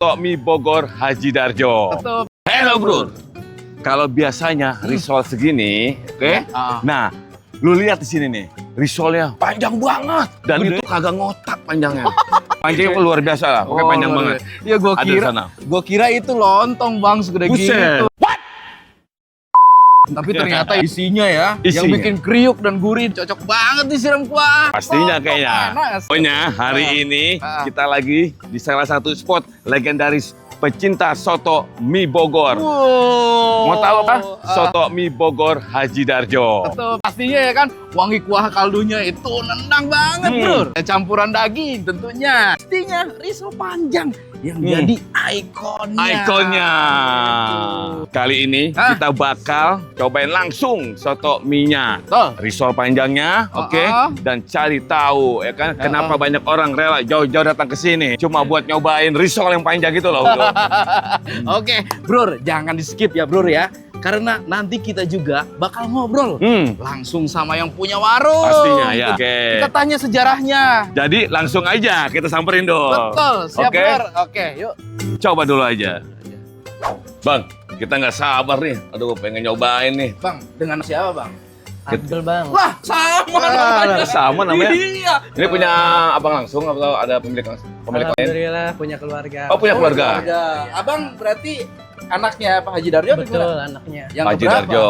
Soto mie Bogor Haji Darjo. Betul. Hello bro. Kalau biasanya risol segini, oke? Nah, lu lihat di sini nih, risolnya panjang banget dan Gede. itu kagak ngotak panjangnya. Panjangnya luar biasa lah, pokoknya panjang banget. Ya Ada di sana. gua kira itu lontong bang segede Buset. gitu. Tapi ternyata isinya ya, yang Isinya. bikin kriuk dan gurih, cocok banget disiram kuah. Pastinya kayaknya. Panas. Pokoknya hari ini kita lagi di salah satu spot legendaris pecinta soto mie Bogor. Wow. Mau tahu apa? Soto mie Bogor Haji Darjo. Betul, pastinya ya kan, wangi kuah kaldunya itu nendang banget bro. Campuran daging tentunya. Pastinya risol panjang yang jadi ikonnya. Ikonnya. Kali ini kita bakal cobain langsung soto mie-nya. Betul. Risol panjangnya, oke? Dan cari tahu ya kan kenapa banyak orang rela jauh-jauh datang ke sini cuma buat nyobain risol yang panjang gitu loh, bro. Oke, bro, jangan di skip ya bro ya. Karena nanti kita juga bakal ngobrol langsung sama yang punya warung. Pastinya ya. Oke. Kita tanya sejarahnya. Jadi langsung aja kita samperin dong. Betul, siap Oke. bro. Oke, yuk. Coba dulu aja. Bang, kita nggak sabar nih. Aduh, pengen nyobain nih. Bang, dengan siapa bang? Abdul bang. Wah, sama namanya. Sama namanya. Iya. Ini punya abang langsung atau ada pemilik lain? Alhamdulillah punya keluarga. Oh, punya keluarga. Abang berarti anaknya Pak Haji Darjo? atau Betul gimana? anaknya. Yang Haji keberapa? Darjo.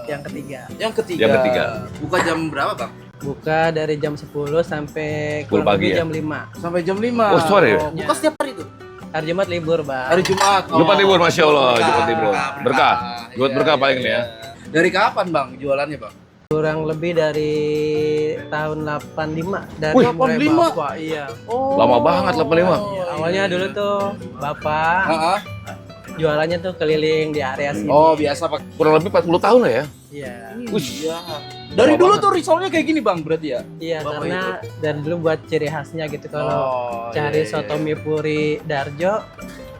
Yang ketiga. Yang ketiga. Yang ketiga. Buka jam berapa bang? Buka dari jam 10 sampai 10 kurang pagi lebih ya? jam 5. Sampai jam 5. Oh, sore ya? Buka setiap hari tuh? Hari Jumat libur bang. Hari Jumat. Jumat libur, Masya Allah. Berkah, Jumat libur. Berkah. Jumat Iya, berkah iya, paling nih ya. iya. Dari kapan bang jualannya bang? Kurang lebih dari tahun 85 dari Wih, mulai 85? bapak. Iya. Oh. Lama banget 85. Ya, awalnya dulu tuh bapak Heeh. jualannya tuh keliling di area sini. Oh biasa pak. Kurang lebih 40 tahun lah ya. Iya. Iya. Dari dulu tuh risolnya kayak gini bang berarti ya? Iya, Bapak karena dari dulu buat ciri khasnya gitu kalau cari soto mie puri Darjo,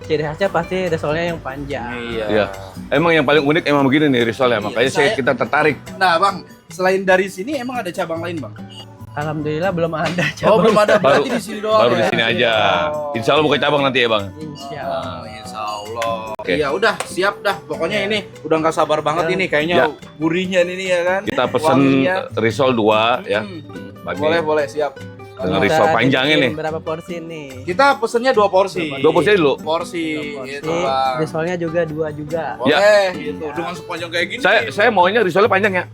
ciri khasnya pasti risolnya yang panjang. Iya. Emang yang paling unik emang begini nih risolnya. Makanya kita tertarik. Nah bang, selain dari sini emang ada cabang lain bang? Alhamdulillah belum ada Oh cabang. belum ada, berarti Baru- di sini doang Baru ya? di sini aja. Insya Allah buka cabang nanti ya bang. Insya Allah. Insya Allah. Oke. Iya udah siap dah. Pokoknya ini udah nggak sabar banget Ya. ini kayaknya Ya. gurihnya ini ya kan. Kita pesen Wanginya. risol 2 ya. Hmm. Bagi Boleh siap. dengan Kita risol panjangnya bikin nih. Berapa porsi nih? Kita pesennya 2 porsi. 2 porsi dulu. Porsi Porsi. gitu bang. Risolnya juga 2 juga. Boleh gitu. Dengan sepanjang kayak gini. Saya maunya risolnya panjang ya.